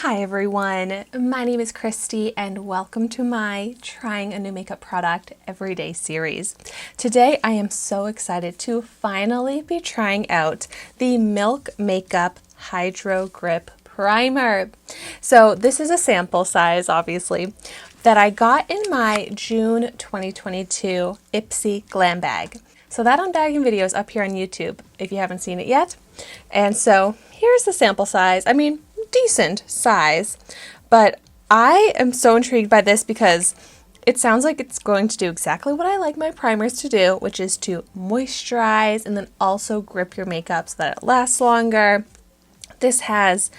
Hi everyone, my name is Christy and welcome to my Trying a New Makeup Product Everyday series. Today I am so excited to finally be trying out the Milk Makeup Hydro Grip Primer. So this is a sample size, obviously, that I got in my June 2022 Ipsy Glam Bag. So that unbagging video is up here on YouTube if you haven't seen it yet. And so here's the sample size. I mean, decent size, but I am so intrigued by this because it sounds like it's going to do exactly what I like my primers to do, which is to moisturize and then also grip your makeup so that it lasts longer. This has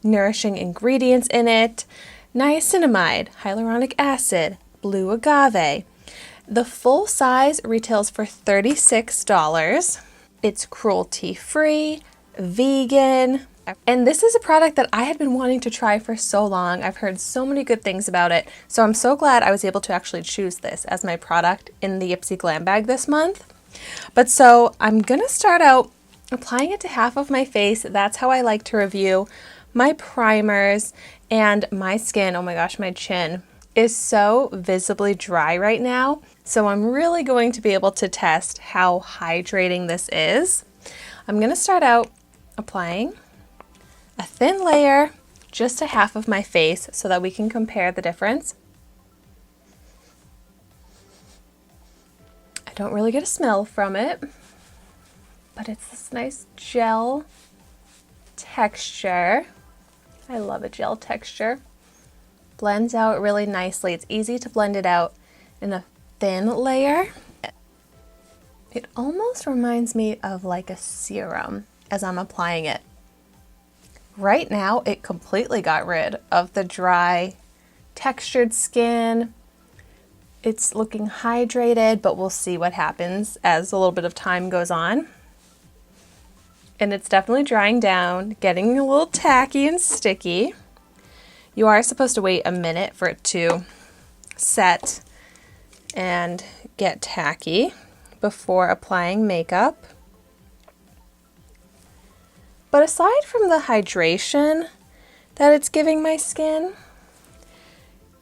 nourishing ingredients in it: niacinamide, hyaluronic acid, blue agave. The full size retails for $36. It's cruelty-free, vegan, and this is a product that I had been wanting to try for so long. I've heard so many good things about it, so I'm so glad I was able to actually choose this as my product in the Ipsy Glam Bag this month. But so I'm gonna start out applying it to half of my face. That's how I like to review my primers and my skin. Oh my gosh, my chin is so visibly dry right now, so I'm really going to be able to test how hydrating this is. I'm gonna start out applying a thin layer just to half of my face so that we can compare the difference. I don't really get a smell from it, but it's this nice gel texture. I love a gel texture. Blends out really nicely. It's easy to blend it out in a thin layer. It almost reminds me of like a serum as I'm applying it. Right now, it completely got rid of the dry, textured skin. It's looking hydrated, but we'll see what happens as a little bit of time goes on. And it's definitely drying down, getting a little tacky and sticky. You are supposed to wait a minute for it to set and get tacky before applying makeup. But aside from the hydration that it's giving my skin,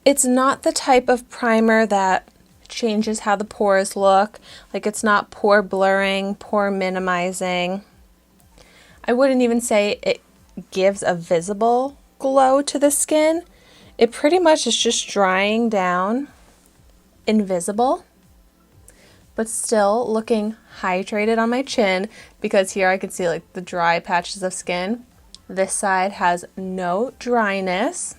it's not the type of primer that changes how the pores look. Like, it's not pore blurring, pore minimizing. I wouldn't even say it gives a visible glow to the skin. It pretty much is just drying down, invisible, but still looking hydrated on my chin, because here I can see like the dry patches of skin. This side has no dryness.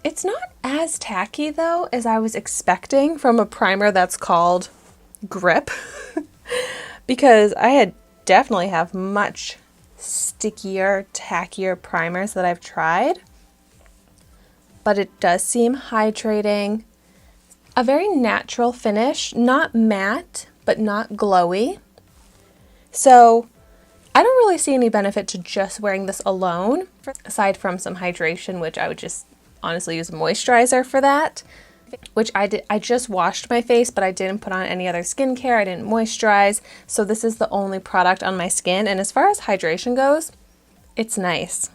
It's not as tacky though as I was expecting from a primer that's called Grip, because I had definitely have much stickier, tackier primers that I've tried, but it does seem hydrating. A very natural finish, not matte, but not glowy. So I don't really see any benefit to just wearing this alone, aside from some hydration, which I would just honestly use a moisturizer for that, which I did. I just washed my face, but I didn't put on any other skincare. I didn't moisturize. So this is the only product on my skin. And as far as hydration goes, it's nice.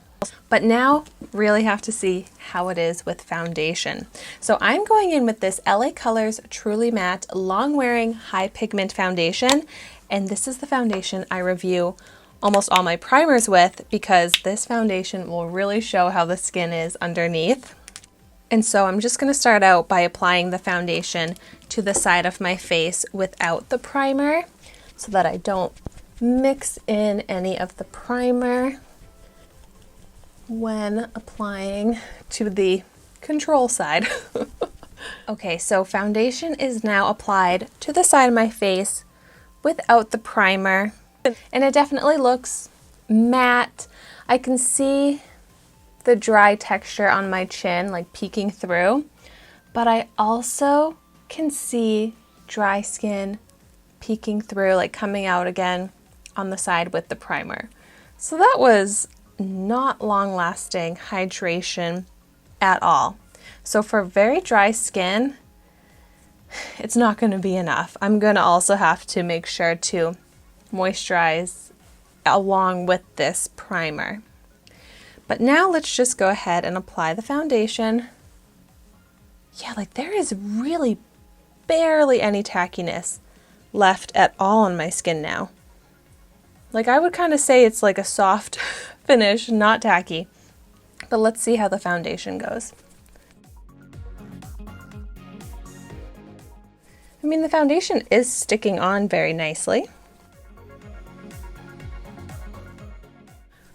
But now really have to see how it is with foundation. So I'm going in with this LA Colors Truly Matte Long Wearing High Pigment Foundation. And this is the foundation I review almost all my primers with, because this foundation will really show how the skin is underneath. And so I'm just going to start out by applying the foundation to the side of my face without the primer, so that I don't mix in any of the primer when applying to the control side. Okay, so foundation is now applied to the side of my face without the primer, and it definitely looks matte. I can see the dry texture on my chin like peeking through, but I also can see dry skin peeking through, like coming out again on the side with the primer. So that was not long-lasting hydration at all. So for very dry skin, it's not going to be enough. I'm going to also have to make sure to moisturize along with this primer. But now let's just go ahead and apply the foundation. Yeah, like there is really barely any tackiness left at all on my skin now. Like I would kind of say it's like a soft finish, not tacky. But let's see how the foundation goes. I mean, the foundation is sticking on very nicely.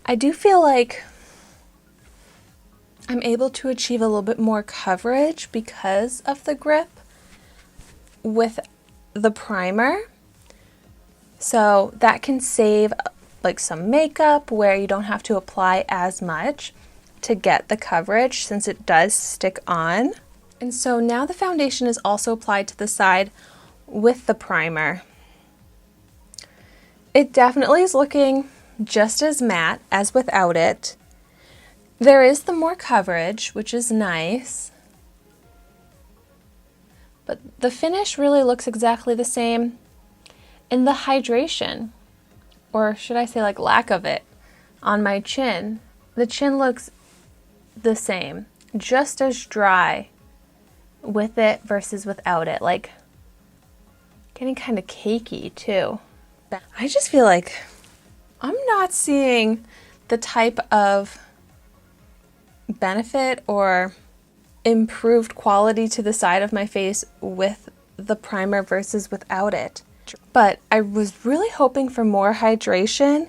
I do feel like I'm able to achieve a little bit more coverage because of the grip with the primer. So that can save like some makeup where you don't have to apply as much to get the coverage since it does stick on. And so now the foundation is also applied to the side with the primer. It definitely is looking just as matte as without it. There is the more coverage, which is nice. But the finish really looks exactly the same. And the hydration, or should I say like lack of it, on my chin, the chin looks the same, just as dry with it versus without it, like getting kind of cakey too. I just feel like I'm not seeing the type of benefit or improved quality to the side of my face with the primer versus without it. But I was really hoping for more hydration,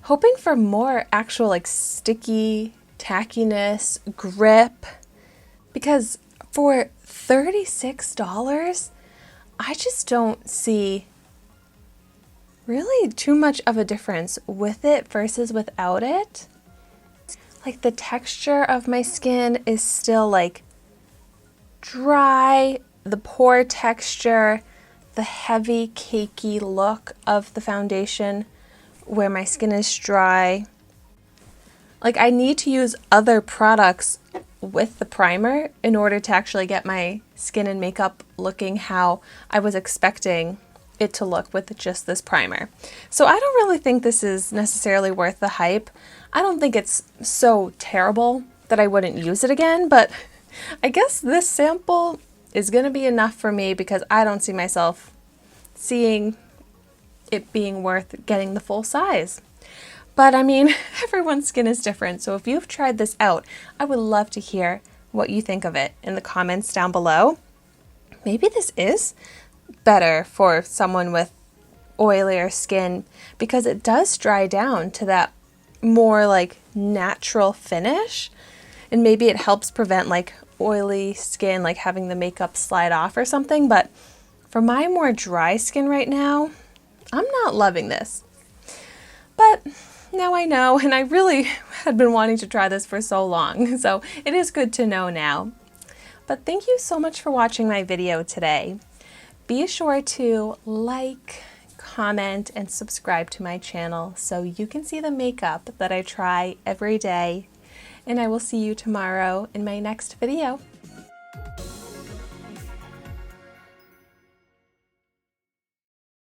hoping for more actual like sticky tackiness, grip, because for $36, I just don't see really too much of a difference with it versus without it. Like the texture of my skin is still like dry, the pore texture, the heavy cakey look of the foundation where my skin is dry. Like I need to use other products with the primer in order to actually get my skin and makeup looking how I was expecting it to look with just this primer. So I don't really think this is necessarily worth the hype. I don't think it's so terrible that I wouldn't use it again, but I guess this sample is going to be enough for me because I don't see myself seeing it being worth getting the full size. But I mean, everyone's skin is different, so if you've tried this out, I would love to hear what you think of it in the comments down below. Maybe this is better for someone with oilier skin because it does dry down to that more like natural finish, and maybe it helps prevent like oily skin, like having the makeup slide off or something. But for my more dry skin right now, I'm not loving this. But now I know, and I really had been wanting to try this for so long, so it is good to know now. But thank you so much for watching my video today. Be sure to like, comment, and subscribe to my channel so you can see the makeup that I try every day. And I will see you tomorrow in my next video.